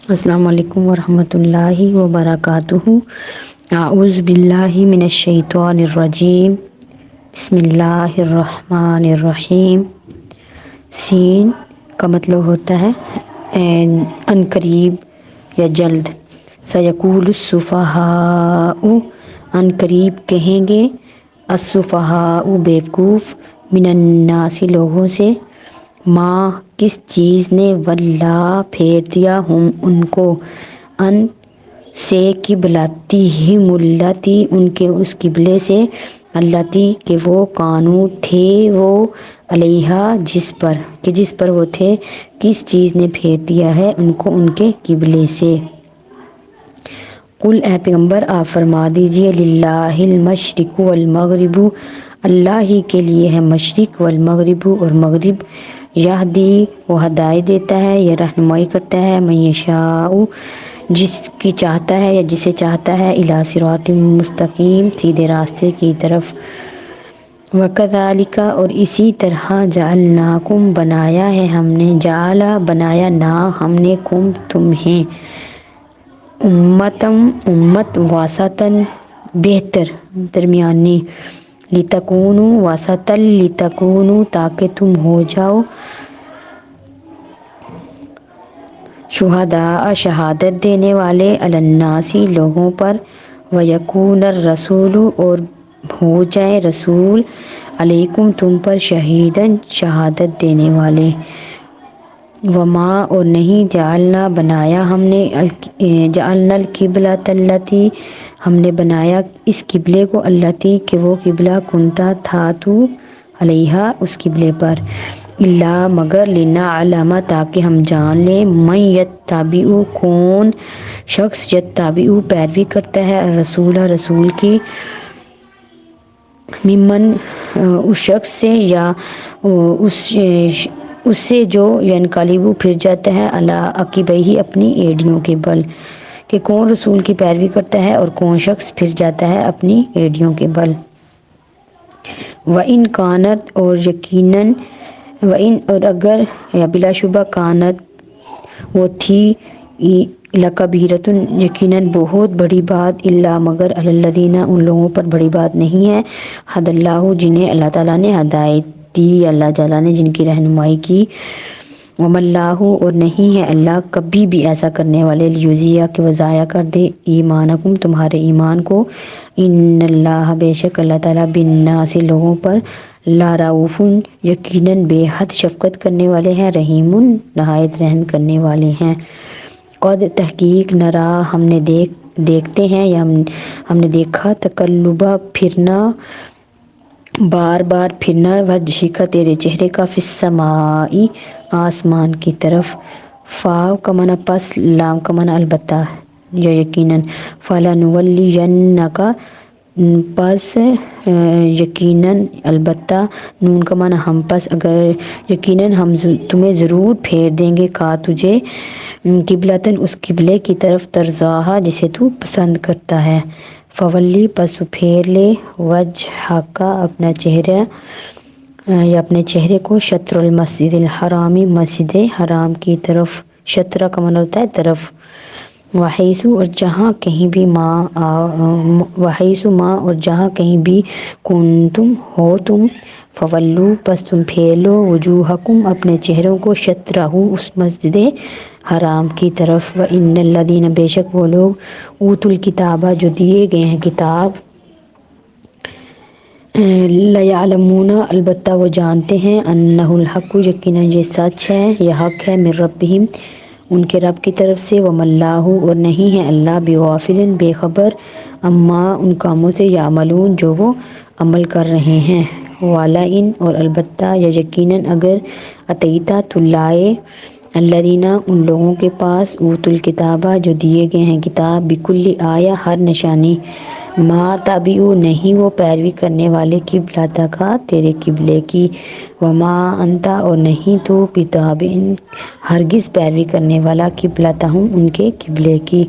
السلام علیکم ورحمۃ اللہ وبرکاتہ۔ اعوذ باللہ من الشیطان الرجیم، بسم اللہ الرحمن الرحیم۔ سین کا مطلب ہوتا ہے ان قریب یا جلد۔ سیقول السفہاء، ان قریب کہیں گے، السفہاء بیوقوف، من الناس لوگوں سے، ماں کس چیز نے، ولا پھیر دیا، ہم ان کو، ان سے، قبلتہم التی، ان کے اس قبلے سے، التی کہ وہ، کانو تھے وہ، علیہا جس پر وہ تھے، کس چیز نے پھیر دیا ہے ان کو ان کے قبلے سے۔ قل اے پیغمبر آپ فرما دیجئے، للہ المشرق والمغرب، اللہ ہی کے لیے ہے مشرق، والمغرب اور مغرب، یہدی وہ ہدایت دیتا ہے یا رہنمائی کرتا ہے، من یشاء جس کی چاہتا ہے یا جسے چاہتا ہے، الی صراط مستقیم سیدھے راستے کی طرف۔ وَكَذَلِكَ اور اسی طرح، جعلناکم بنایا ہے ہم نے، جعل بنایا نا ہم نے، کم تمہیں، امت وسطاً بہتر درمیانی، لتکونوا وسطاً لتکونوا تاکہ تم ہو جاؤ، شہداء شہادت دینے والے، علی الناس لوگوں پر، ویکون الرسول اور ہو جائے رسول، علیکم تم پر، شہیداً شہادت دینے والے۔ وما اور نہیں، جعلنا بنایا ہم نے، جعلنا القبلۃ التی ہم نے بنایا اس قبلے کو، التی کہ وہ قبلہ، کنتا تھا تو، علیہا اس قبلے پر، الا مگر، لنعلم تاکہ ہم جان لیں، من یتبع کون شخص، یتبع پیروی کرتا ہے، الرسول رسول کی، ممن اس شخص سے، یا اس سے جو، ینقلب پھر جاتا ہے، علی عقبیہ اپنی ایڑیوں کے بل، کہ کون رسول کی پیروی کرتا ہے اور کون شخص پھر جاتا ہے اپنی ایڑیوں کے بل۔ وَإِنْ كَانَتْ اور یقیناً، وَإِنْ اور اگر، یا بلا شبہ، کانت وہ تھی، لَكَبِيرَةٌ یقیناً بہت بڑی بات، الا مگر، علی الذین ان لوگوں پر بڑی بات نہیں ہے، ھدی اللہ جنہیں اللہ تعالیٰ نے ہدایت دی، اللہ تعالیٰ نے جن کی رہنمائی کی، وما اللہ اور نہیں ہے اللہ کبھی بھی ایسا کرنے والے، لیضیع کہ وہ ضائع کر دے، ایمانکم تمہارے ایمان کو، ان اللہ بے شک اللہ تعالیٰ، بالناس لوگوں پر، لرؤوف یقیناً بے حد شفقت کرنے والے ہیں، رحیم نہایت رحم کرنے والے ہیں۔ قد تحقیق، نرا ہم نے دیکھتے ہیں، یا ہم نے دیکھا، تقلبا پھرنا، بار بار پھرنا، وجہک تیرے چہرے کا، فی السماء آسمان کی طرف، فا کا معنی پس، لام کا معنی البتہ یا یقیناً، فلنولینک پس یقیناً، البتہ، نون کا معنی ہم پس، اگر یقیناً ہم تمہیں ضرور پھیر دیں گے، کا تجھے، قبلتاً اس قبلے کی طرف، ترضاہا جسے تو پسند کرتا ہے، فولی پس پھیر لے، وجہک اپنا چہرہ، یا اپنے چہرے کو، شطر المسجد الحرام مسجد حرام کی طرف، شطرہ کا معنی ہوتا ہے طرف، وحیث اور جہاں کہیں بھی، وحیث ماں اور جہاں کہیں بھی، کنتم ہو تم، فولو پس تم پھیر لو، وجوہکم اپنے چہروں کو، شطرہ اس مسجد حرام کی طرف، وان الذین بے شک وہ لوگ، اوتوا الکتاب جو دیے گئے ہیں کتاب، لیعلمون البتہ وہ جانتے ہیں، انہ الحق یقیناً یہ سچ ہے، یہ حق ہے، من ربہم ان کے رب کی طرف سے، وما اللہ اور نہیں ہے اللہ، بغافل بے خبر، اما ان کاموں سے، یعملون جو وہ عمل کر رہے ہیں، ولئن اور البتہ، یا یقیناً اگر، اتیتا تو لائے، الذین ان لوگوں کے پاس، اوتوا الکتاب جو دیے گئے ہیں کتاب، بکل آیہ ہر نشانی، ما تبعوا نہیں وہ پیروی کرنے والے، قبلتک تیرے قبلے کی، وما انت اور نہیں تو، بتابع ہرگز پیروی کرنے والا، قبلتہم ان کے قبلے کی،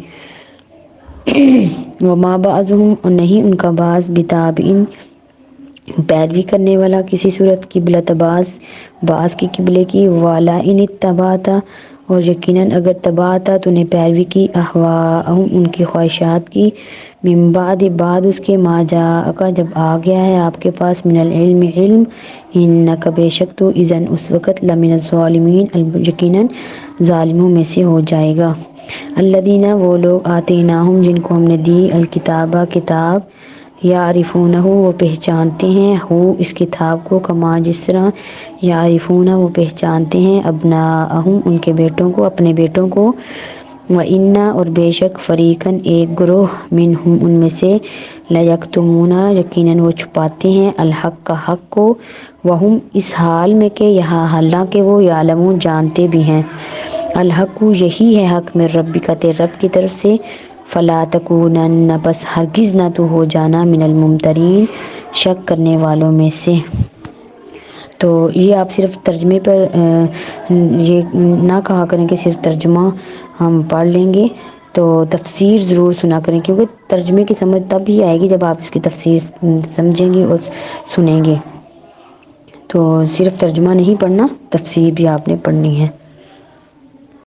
وما بعضهم اور نہیں ان کا بعض، بتابع پیروی کرنے والا کسی صورت، قبلۃ بعض کی قبلے کی، ولئن اتبعت اور یقیناً اگر تبعتا تو نے پیروی کی احواءہم ان کی خواہشات کی، من بعد اس کے ما جاءک جب آ گیا ہے آپ کے پاس، من العلم علم، انک بے شک تو اذن اس وقت لمن الظالمین یقیناً ظالموں میں سے ہو جائے گا۔ الذین وہ لوگ آتیناہم جن کو ہم نے دی الکتابہ کتاب، یعرفونہ وہ پہچانتے ہیں، ہو اس کتاب کو، کما جس طرح، یعرفونہ وہ پہچانتے ہیں، ابناءہم ان کے بیٹوں کو، اپنے بیٹوں کو، وَإِنَّ اور بے شک فریقاً ایک گروہ، منہم ان میں سے، لیکتمون یقیناً وہ چھپاتے ہیں، الحق کا حق کو، وہم اس حال میں کہ یہاں حالانکہ وہ یعلمون جانتے بھی ہیں، الحق یہی ہے حق من ربک تیرے رب کی طرف سے، فلا تکونن بس ہرگز نہ تو ہو جانا، من الممترین شک کرنے والوں میں سے۔ تو یہ آپ صرف ترجمے پر یہ نہ کہا کریں کہ صرف ترجمہ ہم پڑھ لیں گے، تو تفسیر ضرور سنا کریں، کیونکہ ترجمے کی سمجھ تب ہی آئے گی جب آپ اس کی تفسیر سمجھیں گے اور سنیں گے۔ تو صرف ترجمہ نہیں پڑھنا، تفسیر بھی آپ نے پڑھنی ہے۔